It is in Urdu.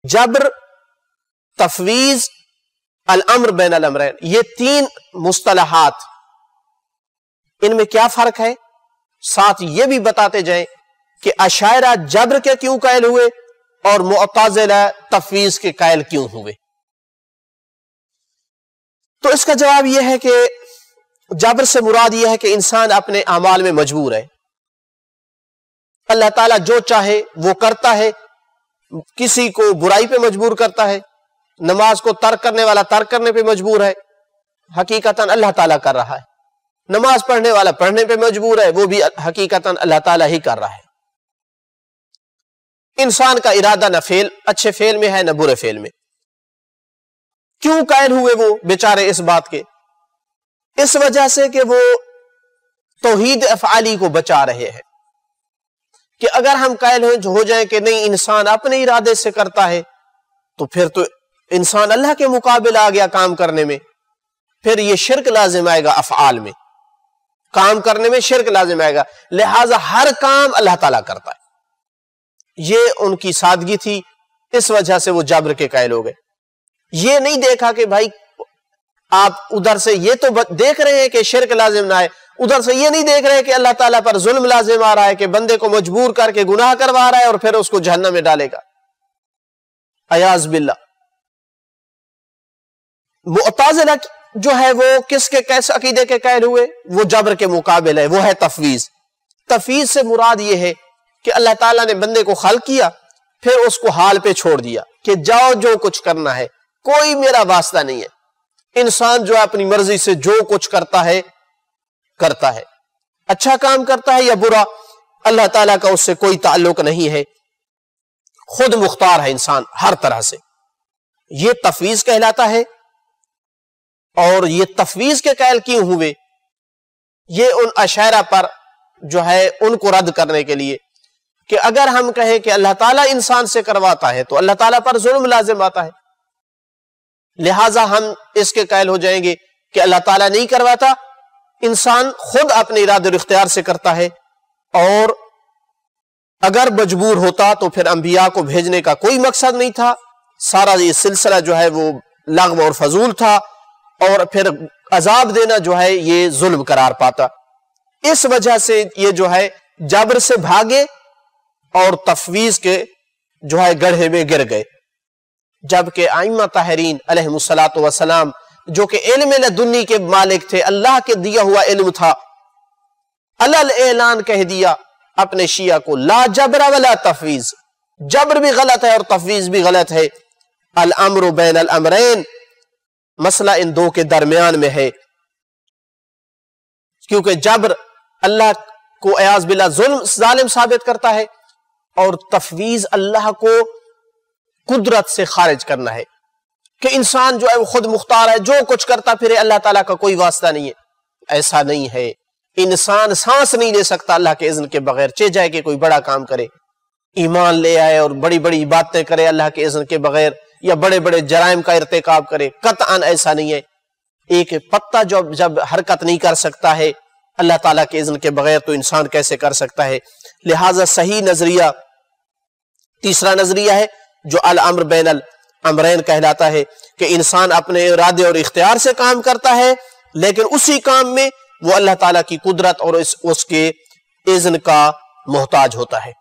جبر، تفویض، الامر بین الامرین، یہ تین مصطلحات، ان میں کیا فرق ہے؟ ساتھ یہ بھی بتاتے جائیں کہ اشاعرہ جبر کے کیوں قائل ہوئے اور معتزلہ تفویض کے قائل کیوں ہوئے؟ تو اس کا جواب یہ ہے کہ جبر سے مراد یہ ہے کہ انسان اپنے اعمال میں مجبور ہے، اللہ تعالیٰ جو چاہے وہ کرتا ہے، کسی کو برائی پہ مجبور کرتا ہے، نماز کو ترک کرنے والا ترک کرنے پہ مجبور ہے، حقیقتاً اللہ تعالیٰ کر رہا ہے، نماز پڑھنے والا پڑھنے پہ مجبور ہے، وہ بھی حقیقتاً اللہ تعالیٰ ہی کر رہا ہے۔ انسان کا ارادہ نہ اچھے فعل میں ہے نہ برے فعل میں۔ کیوں قائل ہوئے وہ بیچارے اس بات کے؟ اس وجہ سے کہ وہ توحید افعالی کو بچا رہے ہیں، کہ اگر ہم قائل ہو جائیں کہ نہیں انسان اپنے ارادے سے کرتا ہے تو پھر تو انسان اللہ کے مقابل آ گیا کام کرنے میں، پھر یہ شرک لازم آئے گا، افعال میں کام کرنے میں شرک لازم آئے گا، لہٰذا ہر کام اللہ تعالیٰ کرتا ہے۔ یہ ان کی سادگی تھی، اس وجہ سے وہ جبر کے قائل ہو گئے۔ یہ نہیں دیکھا کہ بھائی آپ ادھر سے یہ تو دیکھ رہے ہیں کہ شرک لازم نہ آئے، ادھر سے یہ نہیں دیکھ رہے کہ اللہ تعالیٰ پر ظلم لازم آ رہا ہے، کہ بندے کو مجبور کر کے گناہ کروا رہا ہے اور پھر اس کو جہنم میں ڈالے گا، اعاذ باللہ۔ معتزلہ جو ہے وہ کس کے کیسے عقیدے کے قائل ہوئے؟ وہ جبر کے مقابل ہے، وہ ہے تفویض۔ تفویض سے مراد یہ ہے کہ اللہ تعالیٰ نے بندے کو خلق کیا، پھر اس کو حال پہ چھوڑ دیا کہ جاؤ جو کچھ کرنا ہے، کوئی میرا واسطہ نہیں ہے۔ انسان جو اپنی مرضی سے جو کچھ کرتا ہے اچھا کام کرتا ہے یا برا، اللہ تعالیٰ کا اس سے کوئی تعلق نہیں ہے، خود مختار ہے انسان ہر طرح سے۔ یہ تفویض کہلاتا ہے۔ اور یہ تفویض کے قائل کیوں ہوئے؟ یہ ان اشاعرہ پر جو ہے ان کو رد کرنے کے لیے کہ اگر ہم کہیں کہ اللہ تعالیٰ انسان سے کرواتا ہے تو اللہ تعالیٰ پر ظلم لازم آتا ہے، لہٰذا ہم اس کے قائل ہو جائیں گے کہ اللہ تعالیٰ نہیں کرواتا، انسان خود اپنے ارادے اور اختیار سے کرتا ہے، اور اگر مجبور ہوتا تو پھر انبیاء کو بھیجنے کا کوئی مقصد نہیں تھا، سارا یہ سلسلہ جو ہے وہ لغو اور فضول تھا، اور پھر عذاب دینا جو ہے یہ ظلم قرار پاتا۔ اس وجہ سے یہ جو ہے جبر سے بھاگے اور تفویض کے جو ہے گڑھے میں گر گئے، جبکہ ائمہ طاہرین علیہ الصلوۃ والسلام جو کہ علم لدنی کے مالک تھے، اللہ کے دیا ہوا علم تھا، علل اعلان کہہ دیا اپنے شیعہ کو، لا جبر ولا تفویض، جبر بھی غلط ہے اور تفویض بھی غلط ہے، الامر بین الامرین، مسئلہ ان دو کے درمیان میں ہے، کیونکہ جبر اللہ کو اعاذ باللہ ظالم ثابت کرتا ہے، اور تفویض اللہ کو قدرت سے خارج کرنا ہے، کہ انسان جو ہے وہ خود مختار ہے، جو کچھ کرتا پھرے، اللہ تعالیٰ کا کوئی واسطہ نہیں ہے۔ ایسا نہیں ہے، انسان سانس نہیں لے سکتا اللہ کے اذن کے بغیر، چاہے جائے کہ کوئی بڑا کام کرے، ایمان لے آئے اور بڑی بڑی باتیں کرے اللہ کے اذن کے بغیر، یا بڑے بڑے جرائم کا ارتکاب کرے، قطعاً ایسا نہیں ہے۔ ایک پتا جب حرکت نہیں کر سکتا ہے اللہ تعالیٰ کے اذن کے بغیر، تو انسان کیسے کر سکتا ہے؟ لہٰذا صحیح نظریہ تیسرا نظریہ ہے جو الامر بین الامرین کہلاتا ہے، کہ انسان اپنے ارادے اور اختیار سے کام کرتا ہے، لیکن اسی کام میں وہ اللہ تعالیٰ کی قدرت اور اس کے اذن کا محتاج ہوتا ہے۔